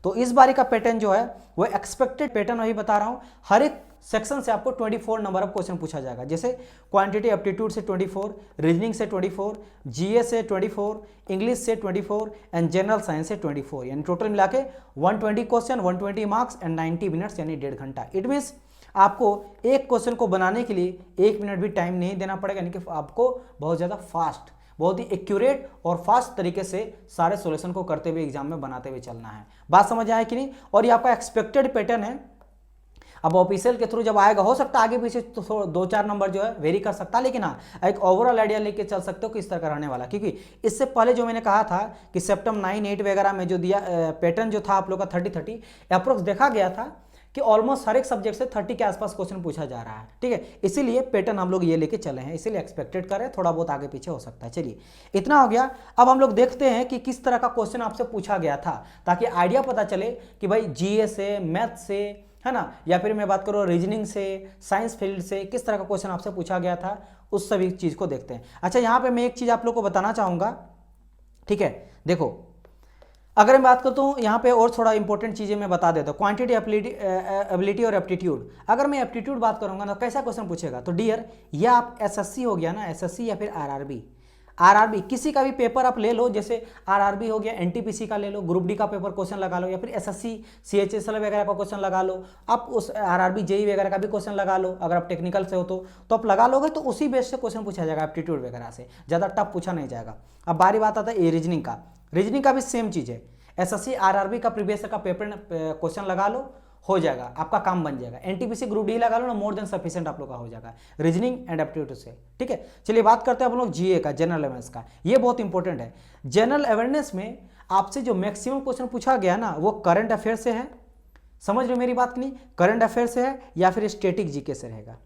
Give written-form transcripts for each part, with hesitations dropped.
तो इस बारी का पैटर्न जो है वो एक्सपेक्टेड पैटर्न वही बता रहा हूं, हर एक सेक्शन से आपको 24 नंबर ऑफ क्वेश्चन पूछा जाएगा। जैसे क्वांटिटी एप्टीट्यूड से 24, रीजनिंग से 24, जीएस से 24, इंग्लिश से 24 एंड जनरल साइंस से 24, यानी टोटल मिला के 120 क्वेश्चन, 120 मार्क्स एंड 90 मिनट्स यानी 1.5 घंटा। इट मीन्स आपको एक क्वेश्चन को बनाने के लिए 1 मिनट भी टाइम नहीं देना पड़ेगा, यानी कि आपको बहुत ज़्यादा फास्ट, बहुत ही एक्यूरेट और फास्ट तरीके से सारे सॉल्यूशन को करते हुए एग्जाम में बनाते हुए चलना है। बात समझ आए कि नहीं? और ये आपका एक्सपेक्टेड पैटर्न है। अब ऑफिशियल के थ्रू जब आएगा हो सकता है आगे पीछे तो 2-4 नंबर जो है वेरी कर सकता है, लेकिन हाँ एक ओवरऑल आइडिया लेके चल सकते हो किस तरह का रहने वाला। क्योंकि इससे पहले जो मैंने कहा था कि सेप्टेम्बर 9-8 वगैरह में जो दिया पैटर्न जो था आप लोग का 30-30 अप्रोक्स देखा गया था कि ऑलमोस्ट हर एक सब्जेक्ट से 30 के आसपास क्वेश्चन पूछा जा रहा है। ठीक है, इसीलिए पैटर्न हम लोग ये लेके चले हैं, इसीलिए एक्सपेक्टेड कर रहे हैं, थोड़ा बहुत आगे पीछे हो सकता है। चलिए इतना हो गया। अब हम लोग देखते हैं कि किस तरह का क्वेश्चन आपसे पूछा गया था, ताकि आइडिया पता चले कि भाई जीए से, मैथ से, है ना, या फिर मैं बात करूँ रीजनिंग से, साइंस फील्ड से किस तरह का क्वेश्चन आपसे पूछा गया था, उस सभी चीज़ को देखते हैं। अच्छा, यहाँ पे मैं एक चीज़ आप लोग को बताना चाहूँगा। ठीक है, देखो अगर मैं बात करता हूँ यहाँ पे और थोड़ा इंपॉर्टेंट चीज़ें मैं बता देता हूँ, क्वांटिटी, एबिलिटी और एप्टीट्यूड। अगर मैं एप्टीट्यूड बात करूँगा ना कैसा क्वेश्चन पूछेगा, तो डियर ये आप एसएससी हो गया ना, एसएससी या फिर आरआरबी किसी का भी पेपर आप ले लो, जैसे आरआरबी हो गया, एनटीपीसी का ले लो, ग्रुप डी का पेपर क्वेश्चन लगा लो, या फिर एसएससी सीएचएसएल वगैरह का क्वेश्चन लगा लो, आप उस आरआरबी जेई वगैरह का भी क्वेश्चन लगा लो। अगर आप टेक्निकल से हो तो आप लगा लोगे तो उसी बेस से क्वेश्चन पूछा जाएगा, एप्टीट्यूड वगैरह से ज़्यादा टफ पूछा नहीं जाएगा। अब बारी बात आता है रीजनिंग का। रीजनिंग का भी सेम चीज़ है, एसएससी आरआरबी का प्रीवियस का पेपर क्वेश्चन लगा लो, हो जाएगा, आपका काम बन जाएगा। एनटीपीसी ग्रुप डी लगा लो ना, मोर देन सफिशिएंट आप लोग का हो जाएगा रीजनिंग एंड एप्टीट्यूड से। ठीक है, चलिए बात करते हैं आप लोग जीए का, जनरल अवेयरनेस का। ये बहुत इंपॉर्टेंट है। जनरल अवेयरनेस में आपसे जो मैक्सिमम क्वेश्चन पूछा गया ना वो करंट अफेयर से है, समझ रहे हो मेरी बात नहीं? करंट अफेयर से है या फिर स्टैटिक जीके से रहेगा।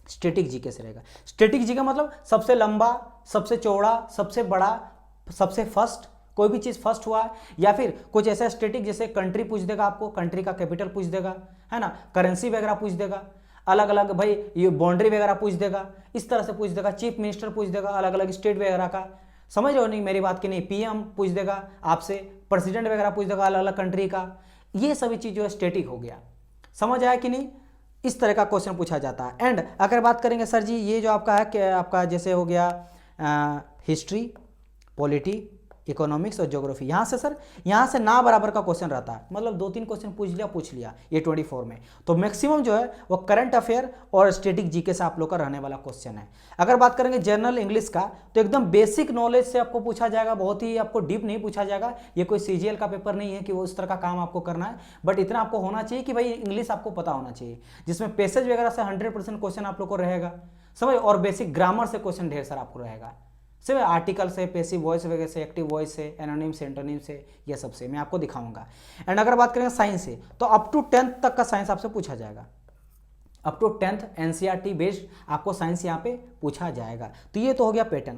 स्टैटिक जीके से रहेगा। स्टैटिक जीके मतलब सबसे लंबा, सबसे चौड़ा, सबसे बड़ा, सबसे फर्स्ट, कोई भी चीज़ फर्स्ट हुआ, या फिर कुछ ऐसा स्टैटिक जैसे कंट्री पूछ देगा आपको, कंट्री का कैपिटल पूछ देगा, है ना, करेंसी वगैरह पूछ देगा, अलग अलग भाई ये बाउंड्री वगैरह पूछ देगा, इस तरह से पूछ देगा, चीफ मिनिस्टर पूछ देगा, अलग अलग स्टेट वगैरह का, समझ रहे हो नहीं मेरी बात की नहीं? पीएम पूछ देगा आपसे, प्रेसिडेंट वगैरह पूछ देगा अलग अलग कंट्री का। ये सभी चीज़ जो है स्टैटिक हो गया, समझ आया कि नहीं? इस तरह का क्वेश्चन पूछा जाता है। एंड अगर बात करेंगे सर जी ये जो आपका है कि आपका जैसे हो गया हिस्ट्री, पॉलिटी, इकोनॉमिक्स और ज्योग्राफी, यहाँ से सर यहाँ से ना बराबर का क्वेश्चन रहता है, मतलब 2-3 क्वेश्चन पूछ लिया ये 24 में। तो मैक्सिमम जो है वो करंट अफेयर और स्टैटिक जीके से आप लोग का रहने वाला क्वेश्चन है। अगर बात करेंगे जनरल इंग्लिश का तो एकदम बेसिक नॉलेज से आपको पूछा जाएगा, बहुत ही आपको डीप नहीं पूछा जाएगा। ये कोई सीजीएल का पेपर नहीं है कि वो इस तरह का काम आपको करना है, बट इतना आपको होना चाहिए कि भाई इंग्लिश आपको पता होना चाहिए, जिसमें पैसेज वगैरह से 100% क्वेश्चन आप लोग को रहेगा, समझ, और बेसिक ग्रामर से क्वेश्चन ढेर सारा आपको रहेगा, सिर्फ आर्टिकल से, पैसिव वॉइस वगैरह से, एक्टिव वॉइस से, एनोनिम से, एंटोनिम से, ये सब से मैं आपको दिखाऊंगा। एंड अगर बात करें साइंस से तो अप टू 10th तक का साइंस आपसे पूछा जाएगा, up to 10th NCERT based आपको साइंस यहाँ पे पूछा जाएगा। तो ये तो हो गया पैटर्न।